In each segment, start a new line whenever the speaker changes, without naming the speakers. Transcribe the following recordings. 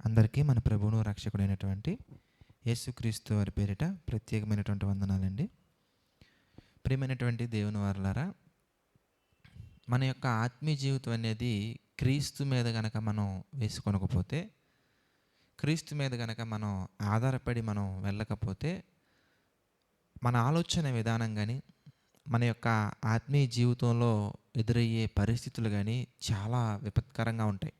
అందరికీ మన ప్రభువును రక్షకుడైనటువంటి యేసుక్రీస్తు వారి పేరిట ప్రత్యేకమైనటువంటి వందనాలండి. ప్రియమైనటువంటి దేవుని వారలారా, మన యొక్క ఆత్మీయ జీవితం అనేది క్రీస్తు మీద గనక మనం వేసుకొనకపోతే, క్రీస్తు మీద గనక మనం ఆధారపడి మనం వెళ్ళకపోతే, మన ఆలోచన విధానం కానీ, మన యొక్క ఆత్మీయ జీవితంలో ఎదురయ్యే పరిస్థితులు కానీ చాలా విపత్కరంగా ఉంటాయి.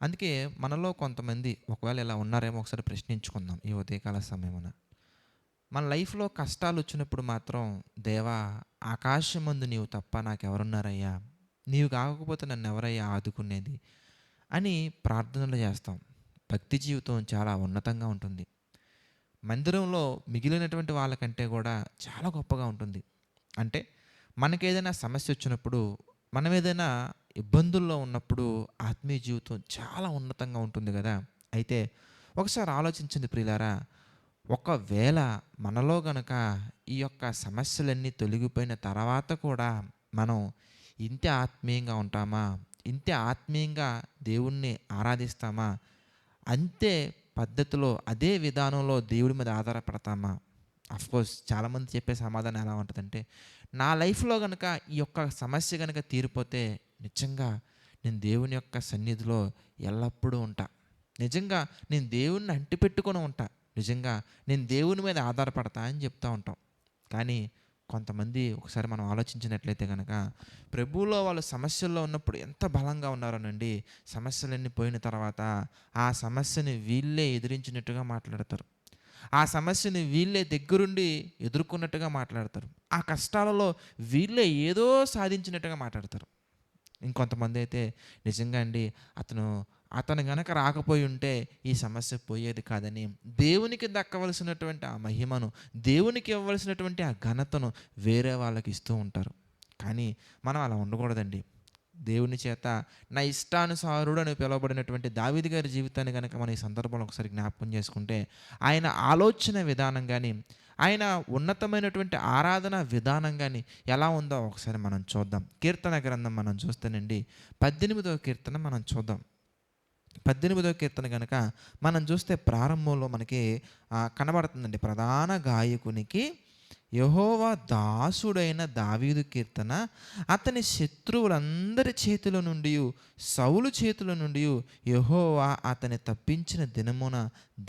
అందుకే మనలో కొంతమంది ఒకవేళ ఇలా ఉన్నారేమో ఒకసారి ప్రశ్నించుకుందాం ఈ ఉదయకాల సమయమున. మన లైఫ్‌లో కష్టాలు వచ్చినప్పుడు మాత్రం, దేవా, ఆకాశమందు నీవు తప్ప నాకెవరున్నారయ్యా? నీవు కాకపోతే నన్నెవరయ్యా ఆదుకునేది? అని ప్రార్థనలు చేస్తాం. భక్తి జీవితం చాలా ఉన్నతంగా ఉంటుంది. మందిరంలో మిగిలినటువంటి వాళ్ళకంటే కూడా చాలా గొప్పగా ఉంటుంది. అంటే మనకేదైనా సమస్య వచ్చినప్పుడు, మనం ఏదైనా ఇబ్బందుల్లో ఉన్నప్పుడు ఆత్మీయ జీవితం చాలా ఉన్నతంగా ఉంటుంది కదా. అయితే ఒకసారి ఆలోచించండి ప్రియులారా, ఒకవేళ మనలో గనక ఈ యొక్క సమస్యలన్నీ తొలగిపోయిన తర్వాత కూడా మనం ఇంతే ఆత్మీయంగా ఉంటామా? ఇంతే ఆత్మీయంగా దేవుణ్ణి ఆరాధిస్తామా? అంతే పద్ధతిలో అదే విధానంలో దేవుడి మీద ఆధారపడతామా? అఫ్కోర్స్ చాలామంది చెప్పే సమాధానం ఎలా ఉంటుందంటే, నా లైఫ్‌లో గనక ఈ యొక్క సమస్య గనక తీరిపోతే నిజంగా నేను దేవుని యొక్క సన్నిధిలో ఎల్లప్పుడూ ఉంటా. నిజంగా నేను దేవుడిని అంటిపెట్టుకొని ఉంటా. నిజంగా నేను దేవుని మీద ఆధారపడతా అని చెప్తూ ఉంటాం. కానీ కొంతమంది ఒకసారి మనం ఆలోచించినట్లయితే కనుక, ప్రభువులో వాళ్ళు సమస్యల్లో ఉన్నప్పుడు ఎంత బలంగా ఉన్నారోనండి, సమస్యలన్నీ పోయిన తర్వాత ఆ సమస్యని వీళ్ళే ఎదిరించినట్టుగా మాట్లాడతారు. ఆ సమస్యని వీళ్ళే దగ్గరుండి ఎదుర్కొన్నట్టుగా మాట్లాడతారు. ఆ కష్టాలలో వీళ్ళే ఏదో సాధించినట్టుగా మాట్లాడతారు. ఇంకొంతమంది అయితే నిజంగా అండి, అతను గనక రాకపోయి ఉంటే ఈ సమస్య పోయేది కాదని, దేవునికి దక్కవలసినటువంటి ఆ మహిమను, దేవునికి ఇవ్వవలసినటువంటి ఆ ఘనతను వేరే వాళ్ళకి ఇస్తూ ఉంటారు. కానీ మనం అలా ఉండకూడదండి. దేవుని చేత నా ఇష్టానుసారుడు అని పిలువబడినటువంటి దావీదు గారి జీవితాన్ని కనుక మనం ఈ సందర్భంలో ఒకసారి జ్ఞాపకం చేసుకుంటే, ఆయన ఆలోచన విధానం కానీ, ఆయన ఉన్నతమైనటువంటి ఆరాధన విధానం కానీ ఎలా ఉందో ఒకసారి మనం చూద్దాం. కీర్తన గ్రంథం మనం చూస్తేనండి, 18వ కీర్తన మనం చూద్దాం. 18వ కీర్తన కనుక మనం చూస్తే ప్రారంభంలో మనకి కనబడుతుందండి, ప్రధాన గాయకునికి యెహోవా దాసుడైన దావీదు కీర్తన. అతని శత్రువులందరి చేతుల నుండి, సౌలు చేతుల నుండి యెహోవా అతని తప్పించిన దినమున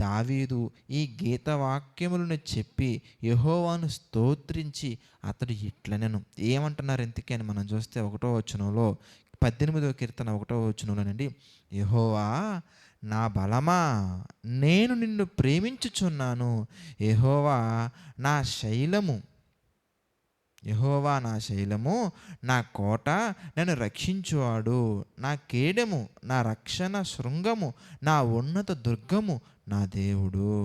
దావీదు ఈ గీతవాక్యములను చెప్పి యెహోవాను స్తోత్రించి అతడు ఇట్లనెను. ఏమంటున్నారు ఇంతకీ అని మనం చూస్తే 1వ వచనంలో, 18వ కీర్తన 1వ వచనంలోనండి, యెహోవా నా బలమా, నేను నిన్ను ప్రేమించుచున్నాను. యెహోవా నా శైలము, యెహోవా నా శైలము, నా కోట, నన్ను రక్షించువాడు, నా కేడెము, నా రక్షణ శృంగము, నా ఉన్నత దుర్గము, నా దేవుడు,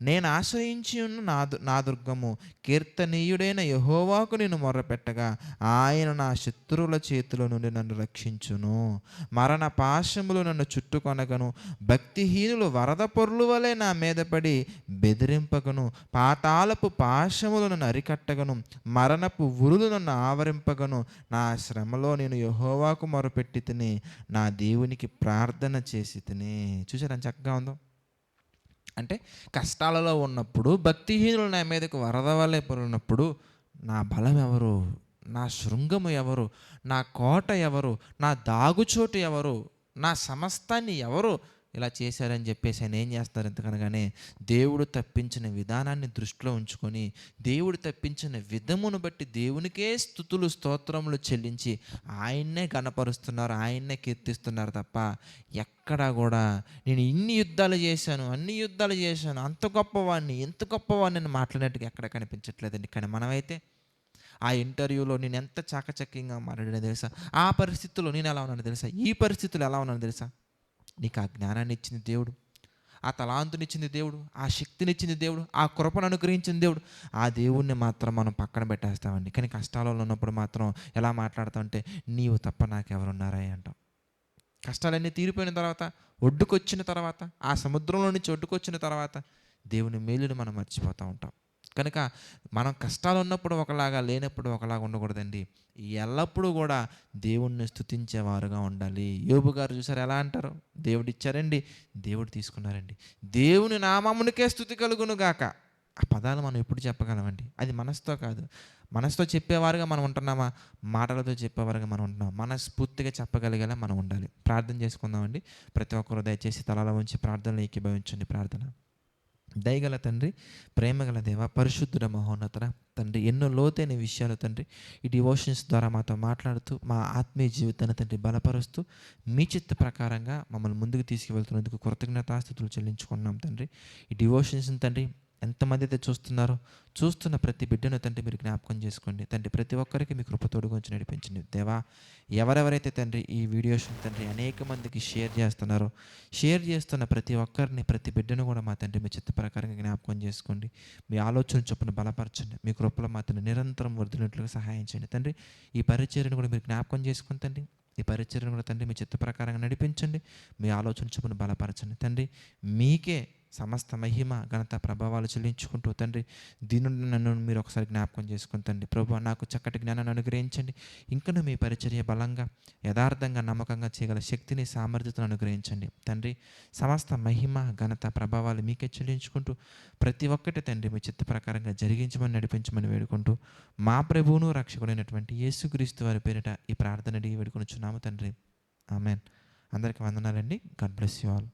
నేను ఆశ్రయించి ఉన్న నా దుర్గము, కీర్తనీయుడైన యెహోవాకు నేను మొర్రపెట్టగా ఆయన నా శత్రువుల చేతుల నుండి నన్ను రక్షించును. మరణ పాశములు నన్ను చుట్టుకొనగను, భక్తిహీనులు వరద పొర్లు వలె నా మీద పడి బెదిరింపగను, పాతాళపు పాశములు నన్ను అరికట్టగను, మరణపు ఉరులు నన్ను ఆవరింపగను. నా శ్రమలో నేను యెహోవాకు మొరపెట్టి తిని, నా దేవునికి ప్రార్థన చేసి తిని. చూసారా ఎంత చక్కగా ఉందో? అంటే కష్టాలలో ఉన్నప్పుడు, భక్తిహీనులు నా మీదకు వరద వలె పొరినప్పుడు, నా బలం ఎవరు? నా శృంగము ఎవరు? నా కోట ఎవరు? నా దాగుచోటు ఎవరు? నా సమస్తాన్ని ఎవరు ఇలా చేశారని చెప్పేసి ఆయన ఏం చేస్తారు ఎంతకనగానే, దేవుడు తప్పించిన విధానాన్ని దృష్టిలో ఉంచుకొని, దేవుడు తప్పించిన విధమును బట్టి దేవునికే స్తుతులు స్తోత్రములు చెల్లించి ఆయన్నే గణపరుస్తున్నారు, ఆయన్నే కీర్తిస్తున్నారు తప్ప ఎక్కడా కూడా నేను ఇన్ని యుద్ధాలు చేశాను, అన్ని యుద్ధాలు చేశాను, అంత గొప్పవాడిని, ఎంత గొప్పవాడిని అని మాట్లాడినట్టుగా ఎక్కడ కనిపించట్లేదండి. కానీ మనమైతే ఆ ఇంటర్వ్యూలో నేను ఎంత చాకచక్యంగా మాట్లాడానో తెలుసా, ఆ పరిస్థితుల్లో నేను ఎలా ఉన్నానో తెలుసా, ఈ పరిస్థితులు ఎలా ఉన్నానో తెలుసా. నీకు ఆ జ్ఞానాన్ని ఇచ్చింది దేవుడు, ఆ తలాంతునిచ్చింది దేవుడు, ఆ శక్తినిచ్చింది దేవుడు, ఆ కృపను అనుగ్రహించింది దేవుడు. ఆ దేవుణ్ణి మాత్రం మనం పక్కన పెట్టేస్తామండి. కానీ కష్టాలలో ఉన్నప్పుడు మాత్రం ఎలా మాట్లాడతామంటే, నీవు తప్ప నాకెవరున్నారా అంటాం. కష్టాలన్నీ తీరిపోయిన తర్వాత, ఒడ్డుకొచ్చిన తర్వాత, ఆ సముద్రంలో నుంచి ఒడ్డుకొచ్చిన తర్వాత దేవుని మేలుని మనం మర్చిపోతూ ఉంటాం. కనుక మనం కష్టాలు ఉన్నప్పుడు ఒకలాగా, లేనప్పుడు ఒకలాగా ఉండకూడదండి. ఎల్లప్పుడూ కూడా దేవుణ్ణి స్తుతించేవారుగా ఉండాలి. యోబు గారు చూసారు ఎలా అంటారు? దేవుడు ఇచ్చారండి, దేవుడు తీసుకున్నారండి. దేవుని నామమునికే స్తుతి కలుగును గాక. ఆ పదాలు మనం ఎప్పుడు చెప్పగలమండి? అది మనసుతో కాదు. మనసుతో చెప్పేవారుగా మనం ఉంటున్నామా? మాటలతో చెప్పేవారుగా మనం ఉంటున్నామా? మనస్ఫూర్తిగా చెప్పగలిగేలా మనం ఉండాలి. ప్రార్థన చేసుకుందామండి. ప్రతి ఒక్కరు దయచేసి తలలో ఉంచి ప్రార్థనలో ఏకీభవించండి. ప్రార్థన. దయగల తండ్రి, ప్రేమగల దేవ, పరిశుద్ధుడ, మహోన్నతుడ తండ్రి, ఎన్నో లోతైన విషయాలు తండ్రి ఈ డివోషన్స్ ద్వారా మాతో మాట్లాడుతూ మా ఆత్మీయ జీవితాన్ని తండ్రి బలపరుస్తూ మీ చిత్త ప్రకారంగా మమ్మల్ని ముందుకు తీసుకువెళ్తున్నందుకు కృతజ్ఞతాస్తుతులు చెల్లించుకున్నాం తండ్రి. ఈ డివోషన్స్ని తండ్రి ఎంతమంది అయితే చూస్తున్నారో, చూస్తున్న ప్రతి బిడ్డను తండ్రి మీరు జ్ఞాపకం చేసుకోండి తండ్రి. ప్రతి ఒక్కరికి మీ కృప తోడుగుంచి నడిపించండి దేవా. ఎవరెవరైతే తండ్రి ఈ వీడియోస్ తండ్రి అనేక మందికి షేర్ చేస్తున్నారో, షేర్ చేస్తున్న ప్రతి ఒక్కరిని, ప్రతి బిడ్డను కూడా మా తండ్రి మీ చిత్త ప్రకారంగా జ్ఞాపకం చేసుకోండి. మీ ఆలోచన చొప్పున బలపరచండి. మీ కృపలో మా తండ్రి నిరంతరం వర్ధిల్లినట్లుగా సహాయం చేయండి తండ్రి. ఈ పరిచర్యను కూడా మీరు జ్ఞాపకం చేసుకుని తండ్రి, ఈ పరిచర్యను కూడా తండ్రి మీ చిత్త ప్రకారంగా నడిపించండి. మీ ఆలోచన చొప్పున బలపరచండి తండ్రి. మీకే సమస్త మహిమ, ఘనత, ప్రభావాలు చెల్లించుకుంటూ తండ్రి, దీనుండి నన్ను మీరు ఒకసారి జ్ఞాపకం చేసుకుని తండ్రి. ప్రభువా, నాకు చక్కటి జ్ఞానాన్ని అనుగ్రహించండి. ఇంకనూ మీ పరిచర్య బలంగా, యథార్థంగా, నమ్మకంగా చేయగల శక్తిని, సామర్థ్యతను అనుగ్రహించండి తండ్రి. సమస్త మహిమ, ఘనత, ప్రభావాలు మీకే చెల్లించుకుంటూ ప్రతి ఒక్కటి తండ్రి మీ చిత్త ప్రకారంగా జరిగించమని, నడిపించమని వేడుకుంటూ మా ప్రభువును రక్షకుడైనటువంటి యేసుక్రీస్తు వారి పేరిట ఈ ప్రార్థన అడిగి వేడుకొనుచున్నాము తండ్రి. ఆమెన్. అందరికీ వందనాలండి. God bless you all.